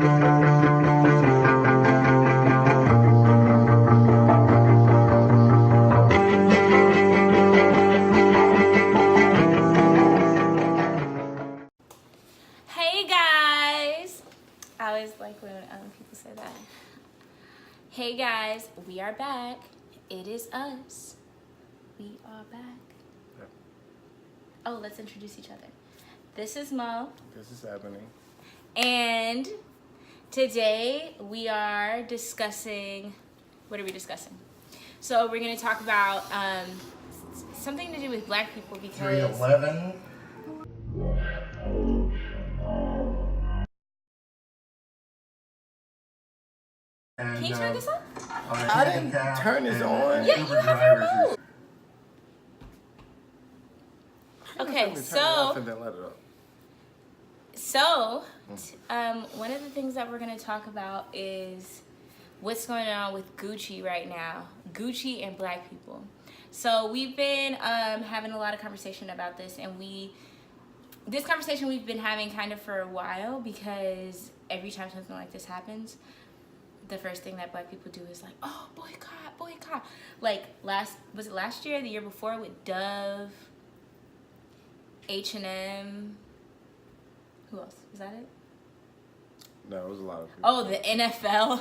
I always like when people say that. Hey guys, we are back. It is us. We are back. Yep. Oh, let's introduce each other. This is Mo. This is Ebony. And today we are discussing, what are we discussing? So we're going to talk about something to do with black people because... 311. Can you turn this on? I didn't turn this on. Yeah, you have your remote. Okay, so one of the things that we're going to talk about is what's going on with Gucci right now. Gucci and black people. So we've been having a lot of conversation about this, and this conversation we've been having kind of for a while because every time something like this happens, the first thing that black people do is like, oh, boycott, boycott. Like was it last year, the year before with Dove, H&M, who else? Was that it? No, it was a lot of people. Oh, the NFL.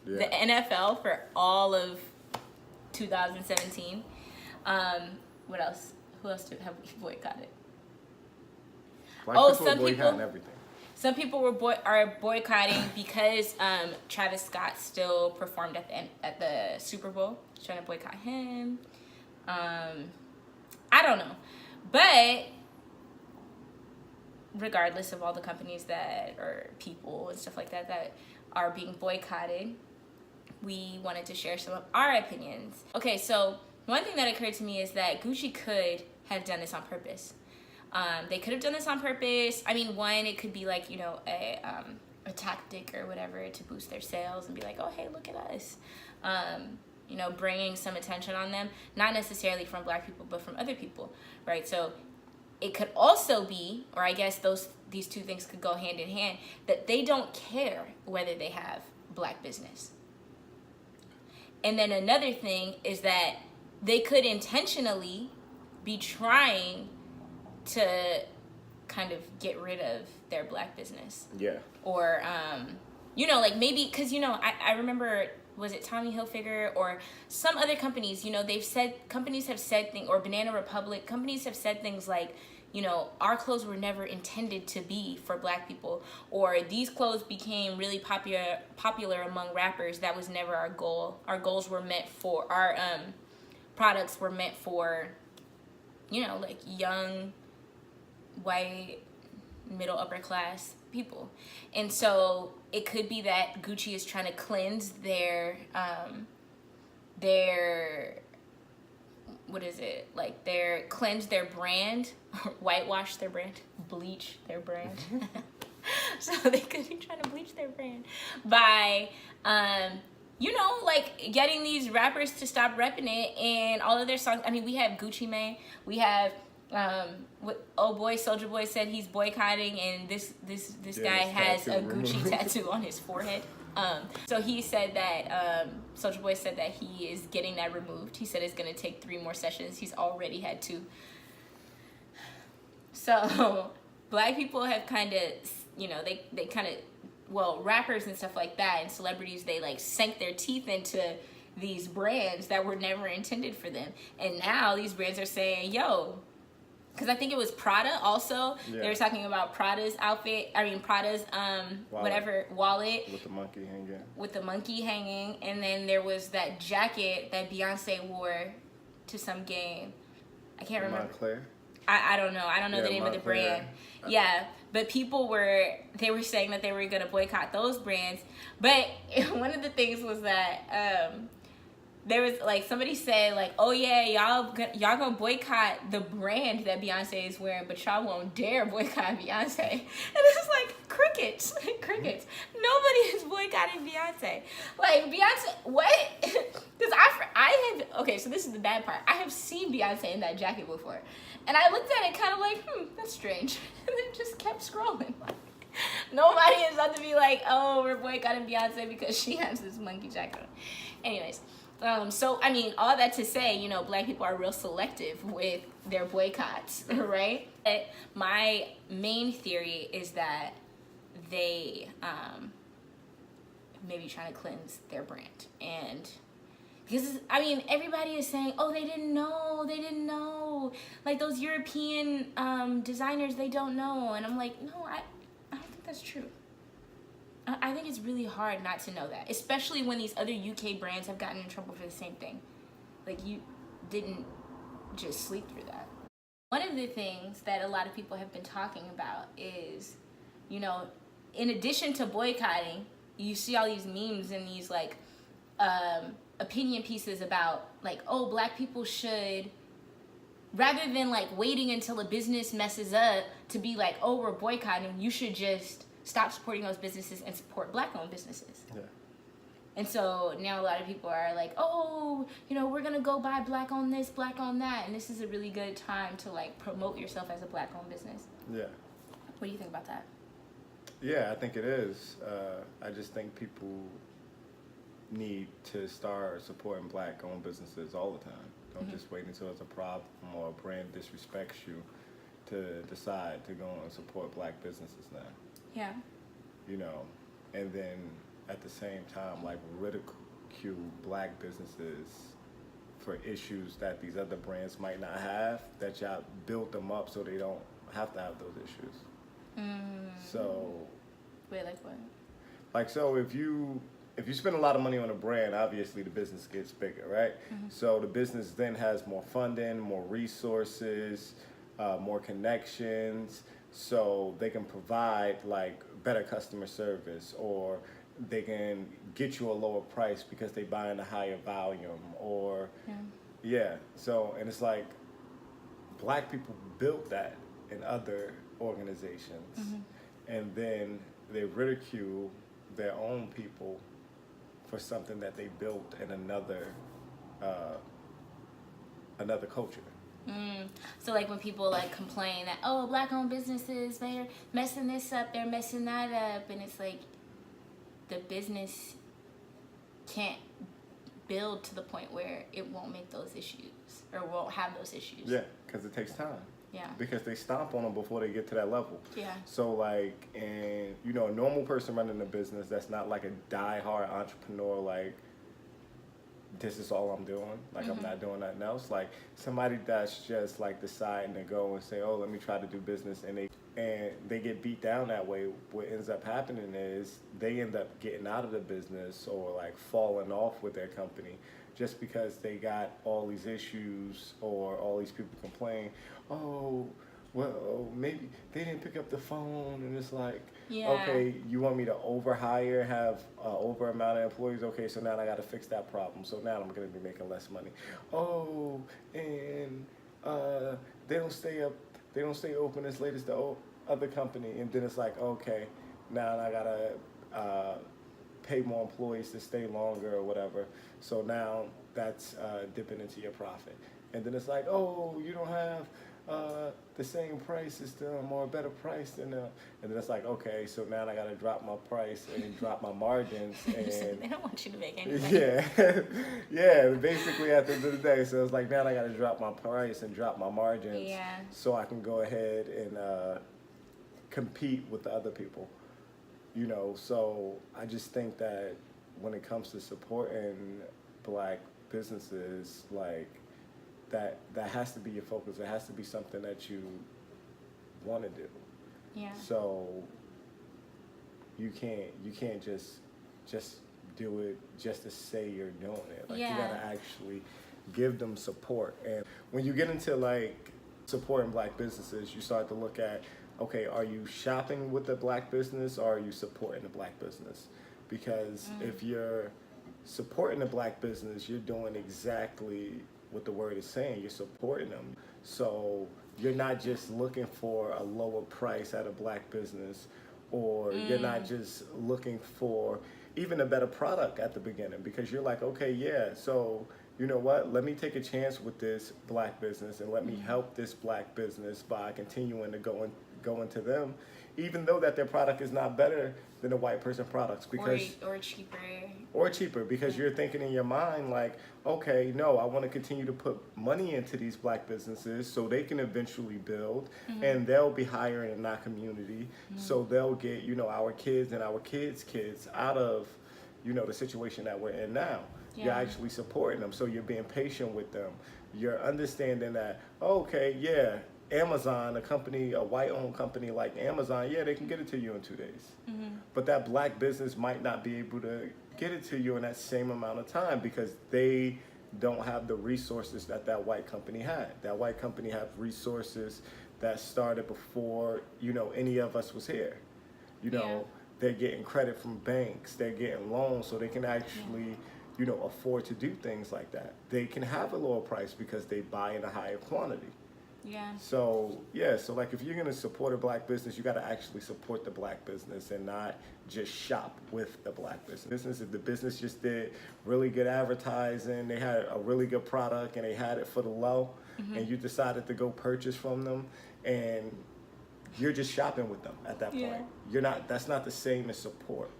Yeah. The NFL for all of 2017. What else? Who else have we boycotted? Black people are boycotting everything. Some people are boycotting because Travis Scott still performed at the Super Bowl. Trying to boycott him. I don't know, but regardless of all the companies that or people and stuff like that that are being boycotted, we wanted to share some of our opinions. Okay, so one thing that occurred to me is that Gucci could have done this on purpose. They could have done this on purpose. I mean, one, it could be like, you know, a tactic or whatever to boost their sales and be like, oh, hey, look at us. You know, bringing some attention on them, not necessarily from black people, but from other people, right? So it could also be, or I guess these two things could go hand in hand, that they don't care whether they have black business. And then another thing is that they could intentionally be trying to kind of get rid of their black business. Yeah. Or, you know, like maybe, because, you know, I remember, was it Tommy Hilfiger or some other companies, you know, companies have said things, or Banana Republic, companies have said things like, you know, our clothes were never intended to be for black people, or these clothes became really popular among rappers. That was never our goal. Our goals were meant for, our products were meant for, you know, like young, white, middle, upper class people. And so it could be that Gucci is trying to cleanse their cleanse their brand, whitewash their brand, bleach their brand. So they could be trying to bleach their brand by, you know, like getting these rappers to stop repping it and all of their songs. I mean, we have Gucci Mane, we have what oh boy Soulja Boy said he's boycotting, and this guy has a Gucci tattoo on his forehead. So he said that Soulja Boy said that he is getting that removed. He said it's gonna take 3 more sessions. He's already had 2. So black people have kind of, you know, they kind of, well, rappers and stuff like that and celebrities, they like sank their teeth into these brands that were never intended for them, and now these brands are saying, yo. Because I think it was Prada also. Yeah. They were talking about Prada's Prada's wallet. With the monkey hanging. And then there was that jacket that Beyonce wore to some game. I can't remember. Montclair? I don't know. I don't know the name Montclair. Of the brand. Yeah. But people were saying that they were going to boycott those brands. But one of the things was that... there was like somebody said like, oh yeah, y'all gonna boycott the brand that Beyonce is wearing, but y'all won't dare boycott Beyonce. And it's like crickets. Nobody is boycotting Beyonce. Like Beyonce, what? Because I have, okay, so this is the bad part. I have seen Beyonce in that jacket before, and I looked at it kind of like, that's strange, and then just kept scrolling. Like, Nobody is about to be like, oh, we're boycotting Beyonce because she has this monkey jacket on. Anyways, so I mean, all that to say, you know, black people are real selective with their boycotts, right? My main theory is that they maybe trying to cleanse their brand. And because, I mean, everybody is saying, oh, they didn't know. Like, those European designers, they don't know. And I'm like, no, I don't think that's true. I think it's really hard not to know that, especially when these other UK brands have gotten in trouble for the same thing. Like, you didn't just sleep through that. One of the things that a lot of people have been talking about is, you know, in addition to boycotting, you see all these memes and these, like, opinion pieces about, like, oh, black people should, rather than, like, waiting until a business messes up to be like, oh, we're boycotting, you should just stop supporting those businesses and support black-owned businesses. Yeah. And so now a lot of people are like, oh, you know, we're going to go buy black-owned this, black-owned that, and this is a really good time to, like, promote yourself as a black-owned business. Yeah. What do you think about that? Yeah, I think it is. I just think people need to start supporting black-owned businesses all the time. Don't just wait until it's a problem or a brand disrespects you to decide to go and support black businesses now. Yeah. You know, and then at the same time, like, ridicule black businesses for issues that these other brands might not have, that y'all built them up so they don't have to have those issues. So, wait, like what? Like, so if you spend a lot of money on a brand, obviously the business gets bigger, right? So the business then has more funding, more resources, more connections, so they can provide, like, better customer service, or they can get you a lower price because they buy in a higher volume, or so, and it's like black people built that in other organizations, and then they ridicule their own people for something that they built in another culture. So, like, when people, like, complain that, oh, black-owned businesses, they're messing this up, they're messing that up, and it's like the business can't build to the point where it won't make those issues or won't have those issues. Yeah, because it takes time. Yeah. Because they stomp on them before they get to that level. Yeah. So, like, and, you know, a normal person running a business that's not like a die-hard entrepreneur, like, this is all I'm doing, like, I'm not doing nothing else. Like, somebody that's just, like, deciding to go and say, oh, let me try to do business, and they get beat down that way. What ends up happening is they end up getting out of the business, or, like, falling off with their company, just because they got all these issues, or all these people complain, oh, well, maybe they didn't pick up the phone, and it's like, okay, you want me to overhire, have over amount of employees? Okay, so now I got to fix that problem. So now I'm going to be making less money. Oh, and they don't stay open as late as the other company. And then it's like, okay, now I got to pay more employees to stay longer or whatever. So now that's dipping into your profit. And then it's like, oh, you don't have the same price as them, or a better price than them. And then it's like, okay, so now I got to drop my price and drop my margins. And they don't want you to make anything. Yeah, basically at the end of the day. So it's like, now I got to drop my price and drop my margins, so I can go ahead and compete with the other people. You know, so I just think that when it comes to supporting black businesses, like, that has to be your focus. It has to be something that you want to do. Yeah. So you can't just do it just to say you're doing it. Like, you gotta actually give them support. And when you get into, like, supporting black businesses, you start to look at, okay, are you shopping with a black business, or are you supporting a black business? Because if you're supporting a black business, you're doing exactly what the word is saying. You're supporting them. So you're not just looking for a lower price at a black business, or you're not just looking for even a better product at the beginning, because you're like, okay, yeah, so you know what, let me take a chance with this black business, and let me help this black business by continuing to go into them, even though that their product is not better than the white person products, because or cheaper, because you're thinking in your mind like, okay, no, I want to continue to put money into these black businesses so they can eventually build, and they'll be hiring in our community, so they'll get, you know, our kids and our kids' kids out of, you know, the situation that we're in now. You're actually supporting them, so you're being patient with them. You're understanding that, okay, yeah, Amazon, a white-owned company like Amazon, yeah, they can get it to you in 2 days. But that black business might not be able to get it to you in that same amount of time because they don't have the resources that white company had. That white company had resources that started before, you know, any of us was here. You know, they're getting credit from banks, they're getting loans, so they can actually, you know, afford to do things like that. They can have a lower price because they buy in a higher quantity. So like if you're gonna support a black business, you gotta actually support the black business and not just shop with the black business. If the business just did really good advertising, they had a really good product and they had it for the low, and you decided to go purchase from them, and you're just shopping with them at that point. That's not the same as support.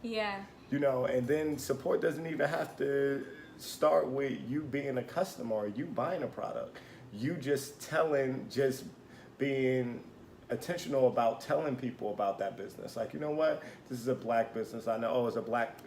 You know, and then support doesn't even have to start with you being a customer or you buying a product. You just being intentional about telling people about that business. Like, you know what? This is a black business. I know, oh, it's a black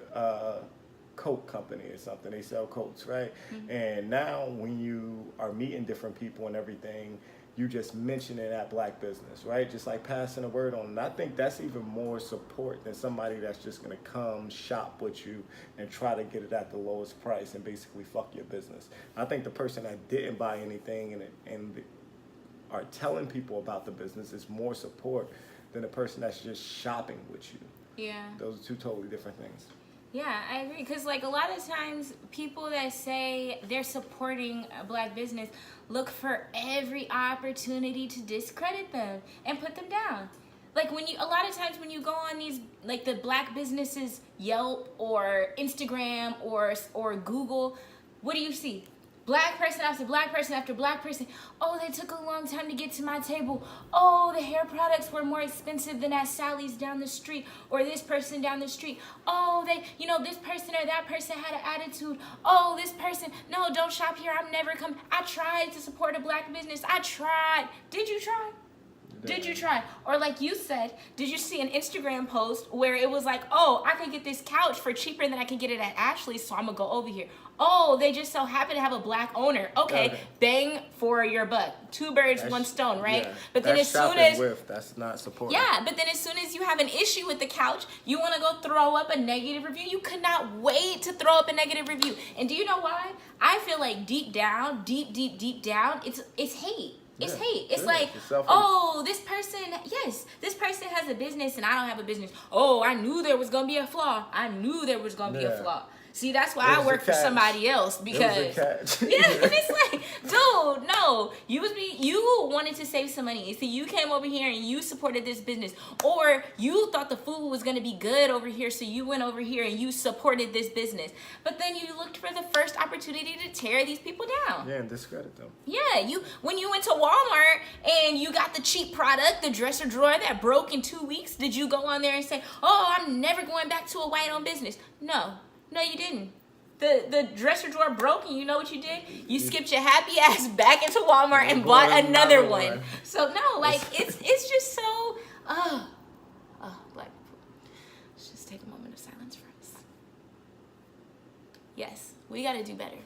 coat company or something. They sell coats, right? And now when you are meeting different people and everything, you just mentioning that black business, right? Just like passing a word on. And I think that's even more support than somebody that's just gonna come shop with you and try to get it at the lowest price and basically fuck your business. I think the person that didn't buy anything and are telling people about the business is more support than the person that's just shopping with you. Those are two totally different things. Yeah, I agree. Because, like, a lot of times people that say they're supporting a black business look for every opportunity to discredit them and put them down. Like, a lot of times when you go on these, like, the black businesses Yelp or Instagram or Google, what do you see? Black person after black person after black person. Oh, they took a long time to get to my table. Oh, the hair products were more expensive than at Sally's down the street or this person down the street. Oh, this person or that person had an attitude. Oh, this person, no, don't shop here. I'm never coming. I tried to support a black business. I tried. Did you try? Did you try? Or like you said, did you see an Instagram post where it was like, oh, I can get this couch for cheaper than I can get it at Ashley's, so I'm going to go over here. Oh, they just so happen to have a black owner. Okay, bang for your buck. Two birds, one stone, right? Yeah. But then that's not support. Yeah, but then as soon as you have an issue with the couch, you want to go throw up a negative review. You could not wait to throw up a negative review. And do you know why? I feel like deep down, deep down, it's hate. It's hate. It's like, oh, this person has a business and I don't have a business. Oh, I knew there was going to be a flaw. See, that's why I work for somebody else, because and it's like, dude, no, you wanted to save some money. So you came over here and you supported this business, or you thought the food was going to be good over here, so you went over here and you supported this business. But then you looked for the first opportunity to tear these people down. Yeah, and discredit them. Yeah, when you went to Walmart and you got the cheap product, the dresser drawer that broke in 2 weeks, did you go on there and say, oh, I'm never going back to a white-owned business? No, you didn't. The dresser drawer broke, and you know what you did? You skipped your happy ass back into Walmart and bought another one. So no, like it's just so black people. Let's just take a moment of silence for us. Yes, we gotta do better.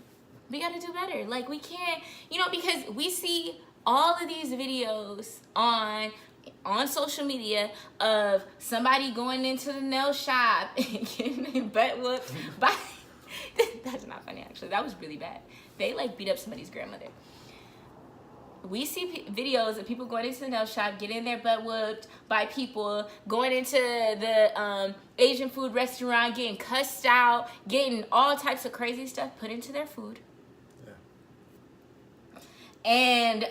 Like, we can't, because we see all of these videos on social media of somebody going into the nail shop and getting their butt whooped by that's not funny, actually. That was really bad. They like beat up somebody's grandmother. We see videos of people going into the nail shop, getting their butt whooped by people, going into the Asian food restaurant, getting cussed out, getting all types of crazy stuff put into their food. And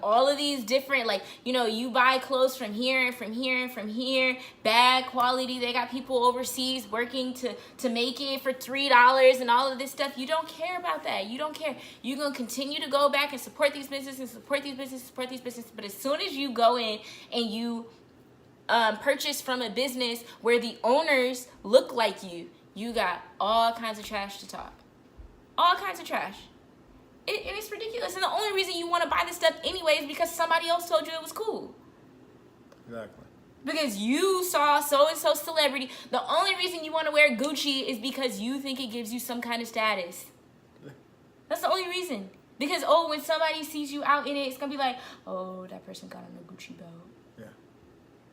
all of these different, like, you buy clothes from here and from here and from here, bad quality. They got people overseas working to make it for $3 and all of this stuff. You don't care about that. You don't care. You're going to continue to go back and support these businesses, But as soon as you go in and you purchase from a business where the owners look like you got all kinds of trash to talk. All kinds of trash. And it's ridiculous. And the only reason you want to buy this stuff anyway is because somebody else told you it was cool. Exactly. Because you saw so-and-so celebrity. The only reason you want to wear Gucci is because you think it gives you some kind of status. That's the only reason. Because, when somebody sees you out in it, it's going to be like, oh, that person got on a Gucci belt. Yeah.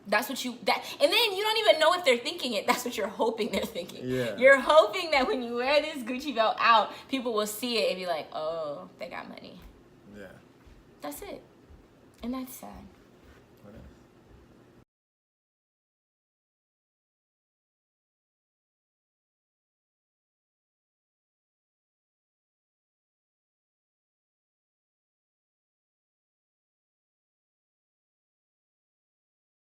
That's what and then you don't even know if they're thinking it. That's what you're hoping they're thinking. Yeah. You're hoping that when you wear this Gucci belt out, people will see it and be like, oh, they got money. Yeah. That's it. And that's sad.